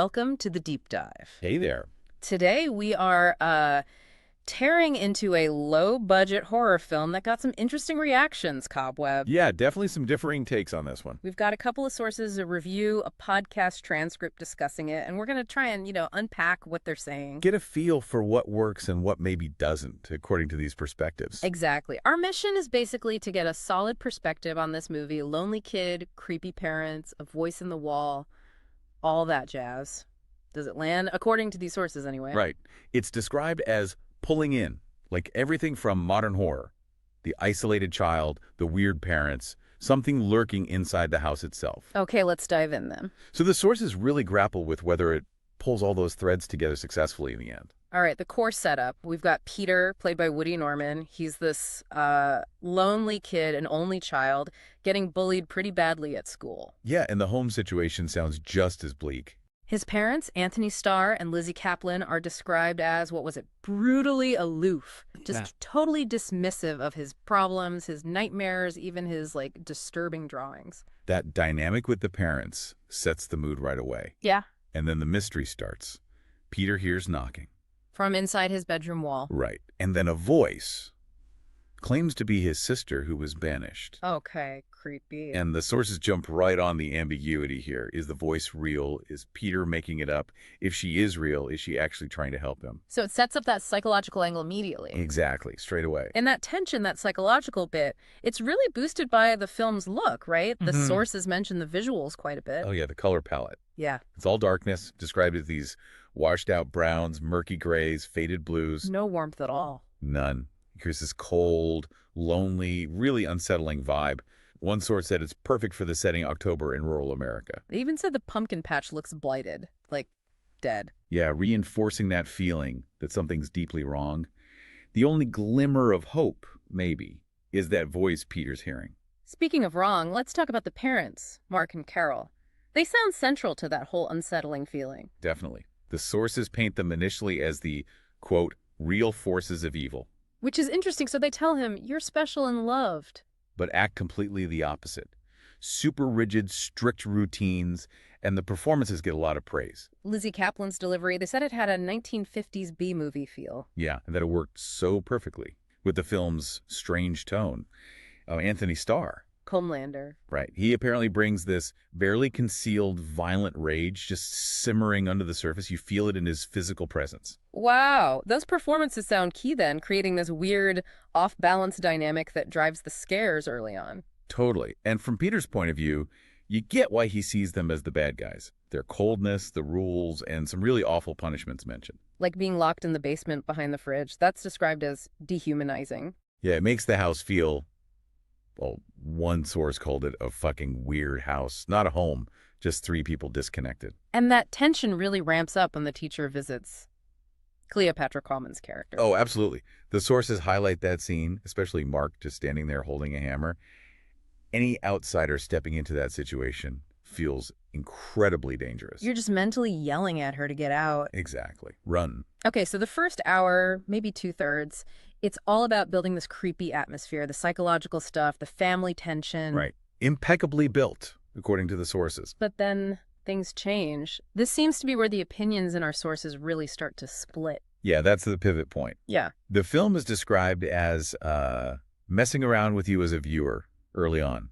welcome to the Deep Dive. Hey there. Today we are tearing into a low-budget horror film that got some interesting reactions, Cobweb. Yeah, definitely some differing takes on this one. We've got a couple of sources, a review, a podcast transcript discussing it, and we're going to try and, unpack what they're saying. Get a feel for what works and what maybe doesn't, according to these perspectives. Exactly. Our mission is basically to get a solid perspective on this movie. Lonely kid, creepy parents, a voice in the wall, all that jazz. Does it land? According to these sources, anyway. Right. It's described as pulling in, like everything from modern horror. The isolated child, the weird parents, something lurking inside the house itself. Okay, let's dive in then. So the sources really grapple with whether it pulls all those threads together successfully in the end. All right, the core setup. We've got Peter, played by Woody Norman. He's this lonely kid, an only child, getting bullied pretty badly at school. Yeah, and the home situation sounds just as bleak. His parents, Anthony Starr and Lizzie Kaplan, are described as, brutally aloof. Just totally dismissive of his problems, his nightmares, even his, disturbing drawings. That dynamic with the parents sets the mood right away. Yeah. And then the mystery starts. Peter hears knocking. From inside his bedroom wall. Right. And then a voice claims to be his sister who was banished. Okay, creepy. And the sources jump right on the ambiguity here. Is the voice real? Is Peter making it up? If she is real, is she actually trying to help him? So it sets up that psychological angle immediately. Exactly, straight away. And that tension, that psychological bit, it's really boosted by the film's look, right? The sources mention the visuals quite a bit. Oh yeah, the color palette. Yeah. It's all darkness, described as these washed out browns, murky grays, faded blues. No warmth at all. None. Here's this cold, lonely, really unsettling vibe. One source said it's perfect for the setting October in rural America. They even said the pumpkin patch looks blighted, like dead. Yeah, reinforcing that feeling that something's deeply wrong. The only glimmer of hope, maybe, is that voice Peter's hearing. Speaking of wrong, let's talk about the parents, Mark and Carol. They sound central to that whole unsettling feeling. Definitely. The sources paint them initially as the, quote, real forces of evil. Which is interesting. So they tell him, you're special and loved. But act completely the opposite. Super rigid, strict routines, and the performances get a lot of praise. Lizzie Kaplan's delivery, they said it had a 1950s B-movie feel. Yeah, and that it worked so perfectly with the film's strange tone. Anthony Starr. Homelander. Right. He apparently brings this barely concealed violent rage just simmering under the surface. You feel it in his physical presence. Wow. Those performances sound key then, creating this weird off-balance dynamic that drives the scares early on. Totally. And from Peter's point of view, you get why he sees them as the bad guys. Their coldness, the rules, and some really awful punishments mentioned. Like being locked in the basement behind the fridge. That's described as dehumanizing. Yeah, it makes the house feel... Well, one source called it a fucking weird house. Not a home, just three people disconnected. And that tension really ramps up when the teacher visits Cleopatra Commons' character. Oh, absolutely. The sources highlight that scene, especially Mark just standing there holding a hammer. Any outsider stepping into that situation feels incredibly dangerous. You're just mentally yelling at her to get out. Exactly. Run. Okay, so the first hour, maybe two-thirds, it's all about building this creepy atmosphere, the psychological stuff, the family tension. Right. Impeccably built, according to the sources. But then things change. This seems to be where the opinions in our sources really start to split. Yeah, that's the pivot point. Yeah. The film is described as messing around with you as a viewer early on.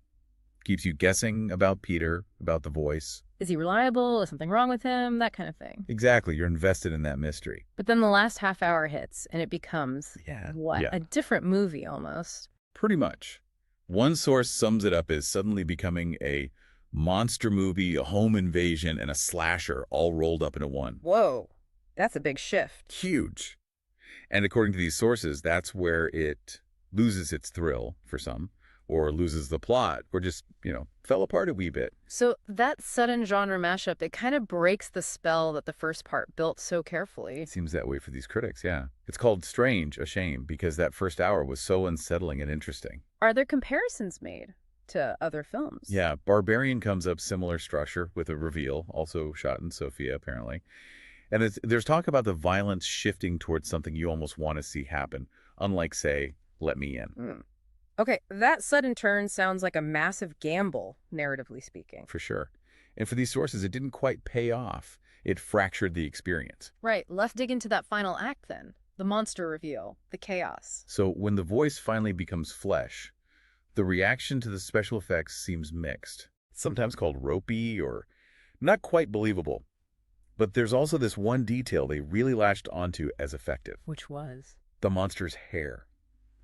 Keeps you guessing about Peter, about the voice. Is he reliable? Is something wrong with him? That kind of thing. Exactly. You're invested in that mystery. But then the last half hour hits, and it becomes, Yeah. a different movie almost. Pretty much. One source sums it up as suddenly becoming a monster movie, a home invasion, and a slasher all rolled up into one. Whoa, that's a big shift. Huge. And according to these sources, that's where it loses its thrill for some, or loses the plot, or just, fell apart a wee bit. So that sudden genre mashup, it kind of breaks the spell that the first part built so carefully. It seems that way for these critics, yeah. It's called strange, a shame, because that first hour was so unsettling and interesting. Are there comparisons made to other films? Yeah, Barbarian comes up similar structure with a reveal, also shot in Sofia, apparently. And there's talk about the violence shifting towards something you almost want to see happen, unlike, say, Let Me In. Okay, that sudden turn sounds like a massive gamble, narratively speaking. For sure. And for these sources, it didn't quite pay off. It fractured the experience. Right, let's dig into that final act then. The monster reveal, the chaos. So when the voice finally becomes flesh, the reaction to the special effects seems mixed. It's sometimes called ropey or not quite believable. But there's also this one detail they really latched onto as effective. Which was? The monster's hair.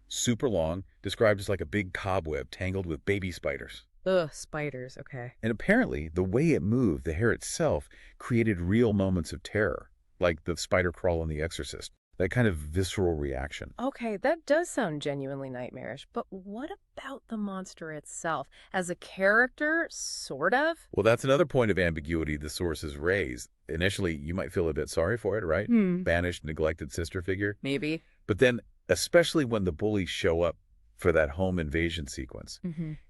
Super long, described as like a big cobweb tangled with baby spiders. Ugh, spiders, okay. And apparently, the way it moved, the hair itself, created real moments of terror, like the spider crawl in The Exorcist. That kind of visceral reaction. Okay, that does sound genuinely nightmarish, but what about the monster itself? As a character, sort of? Well, that's another point of ambiguity the sources raise. Initially, you might feel a bit sorry for it, right? Banished, neglected sister figure. Maybe. But then, especially when the bullies show up for that home invasion sequence,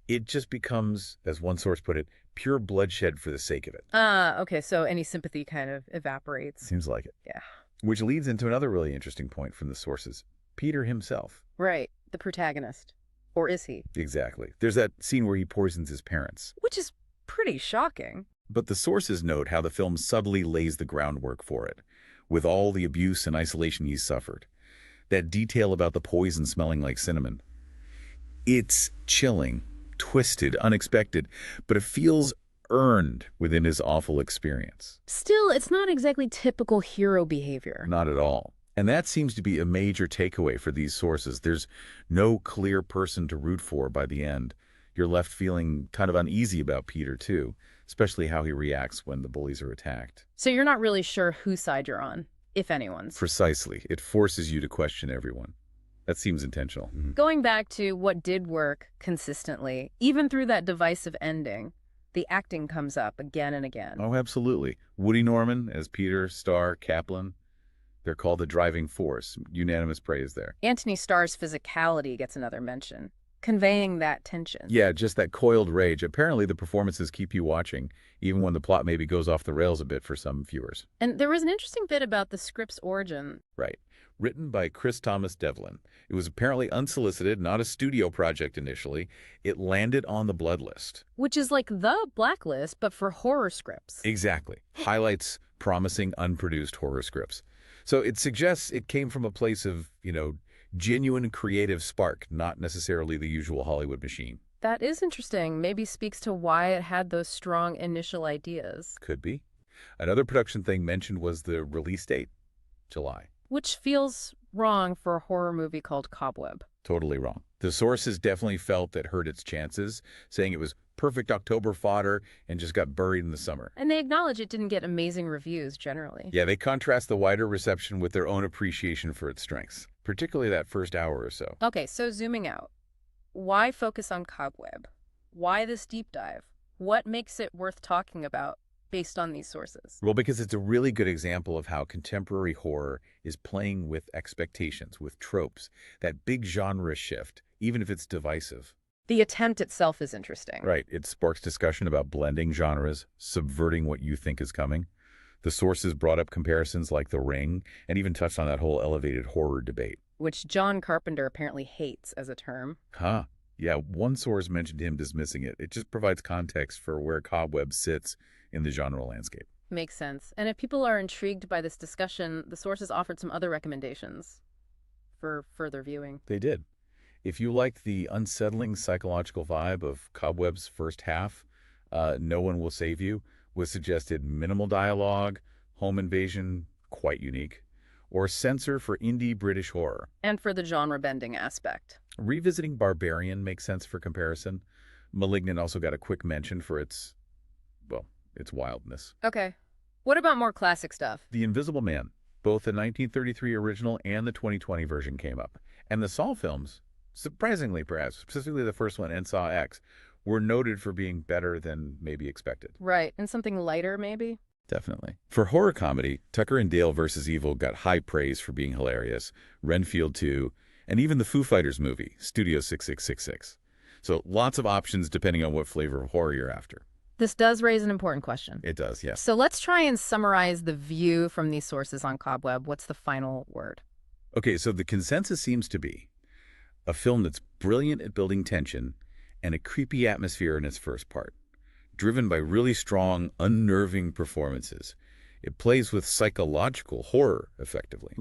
it just becomes, as one source put it, pure bloodshed for the sake of it. Okay, so any sympathy kind of evaporates. Seems like it. Yeah. Which leads into another really interesting point from the sources. Peter himself. Right, the protagonist. Or is he? Exactly. There's that scene where he poisons his parents. Which is pretty shocking. But the sources note how the film subtly lays the groundwork for it, with all the abuse and isolation he's suffered. That detail about the poison smelling like cinnamon. It's chilling, twisted, unexpected, but it feels earned within his awful experience. Still, it's not exactly typical hero behavior. Not at all. And that seems to be a major takeaway for these sources. There's no clear person to root for by the end. You're left feeling kind of uneasy about Peter, too, especially how he reacts when the bullies are attacked. So you're not really sure whose side you're on, if anyone's. Precisely. It forces you to question everyone. That seems intentional. Going back to what did work consistently, even through that divisive ending, the acting comes up again and again. Oh, absolutely. Woody Norman as Peter, Starr, Kaplan. They're called the driving force. Unanimous praise there. Anthony Starr's physicality gets another mention, conveying that tension. Yeah, just that coiled rage. Apparently the performances keep you watching, even when the plot maybe goes off the rails a bit for some viewers. And there was an interesting bit about the script's origin. Right. Written by Chris Thomas Devlin. It was apparently unsolicited, not a studio project initially. It landed on the Blood List. Which is like the blacklist, but for horror scripts. Exactly. Highlights promising unproduced horror scripts. So it suggests it came from a place of, genuine creative spark, not necessarily the usual Hollywood machine. That is interesting. Maybe speaks to why it had those strong initial ideas. Could be. Another production thing mentioned was the release date, July. Which feels wrong for a horror movie called Cobweb. Totally wrong. The sources definitely felt it hurt its chances, saying it was perfect October fodder and just got buried in the summer. And they acknowledge it didn't get amazing reviews generally. Yeah, they contrast the wider reception with their own appreciation for its strengths, particularly that first hour or so. Okay, so zooming out. Why focus on Cobweb? Why this deep dive? What makes it worth talking about based on these sources? Well, because it's a really good example of how contemporary horror is playing with expectations, with tropes, that big genre shift, even if it's divisive. The attempt itself is interesting. Right. It sparks discussion about blending genres, subverting what you think is coming. The sources brought up comparisons like The Ring, and even touched on that whole elevated horror debate. Which John Carpenter apparently hates as a term. Huh. Yeah, one source mentioned him dismissing it. It just provides context for where Cobweb sits in the genre landscape. Makes sense. And if people are intrigued by this discussion, the sources offered some other recommendations for further viewing. They did. If you liked the unsettling psychological vibe of Cobweb's first half, No One Will Save You was suggested minimal dialogue, home invasion, quite unique, or censor for indie British horror. And for the genre-bending aspect. Revisiting Barbarian makes sense for comparison. Malignant also got a quick mention for its wildness. Okay. What about more classic stuff? The Invisible Man. Both the 1933 original and the 2020 version came up. And the Saw films, surprisingly perhaps, specifically the first one and Saw X, were noted for being better than maybe expected. Right. And something lighter, maybe? Definitely. For horror comedy, Tucker and Dale vs. Evil got high praise for being hilarious, Renfield 2, and even the Foo Fighters movie, Studio 6666. So lots of options depending on what flavor of horror you're after. This does raise an important question. It does, yes. So let's try and summarize the view from these sources on Cobweb. What's the final word? Okay, so the consensus seems to be a film that's brilliant at building tension and a creepy atmosphere in its first part, driven by really strong, unnerving performances. It plays with psychological horror, effectively.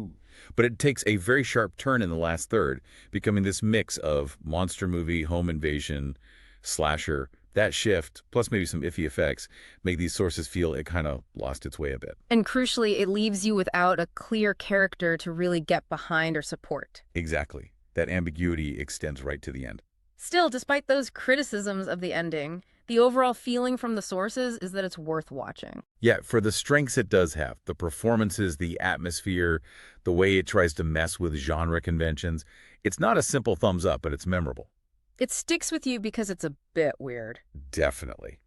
But it takes a very sharp turn in the last third, becoming this mix of monster movie, home invasion, slasher. That shift, plus maybe some iffy effects, make these sources feel it kind of lost its way a bit. And crucially, it leaves you without a clear character to really get behind or support. Exactly. That ambiguity extends right to the end. Still, despite those criticisms of the ending, the overall feeling from the sources is that it's worth watching. Yeah, for the strengths it does have, the performances, the atmosphere, the way it tries to mess with genre conventions, it's not a simple thumbs up, but it's memorable. It sticks with you because it's a bit weird. Definitely.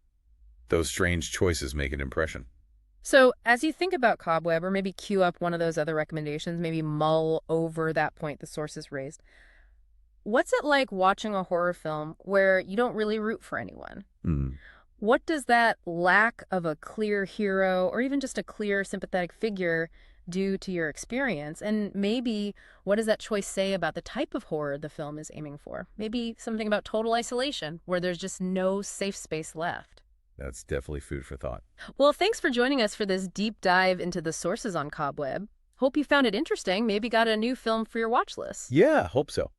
Those strange choices make an impression. So, as you think about Cobweb, or maybe queue up one of those other recommendations, maybe mull over that point the sources raised, what's it like watching a horror film where you don't really root for anyone? Hmm. What does that lack of a clear hero or even just a clear sympathetic figure do to your experience? And maybe what does that choice say about the type of horror the film is aiming for? Maybe something about total isolation, where there's just no safe space left. That's definitely food for thought. Well, thanks for joining us for this deep dive into the sources on Cobweb. Hope you found it interesting, maybe got a new film for your watch list. Yeah, hope so.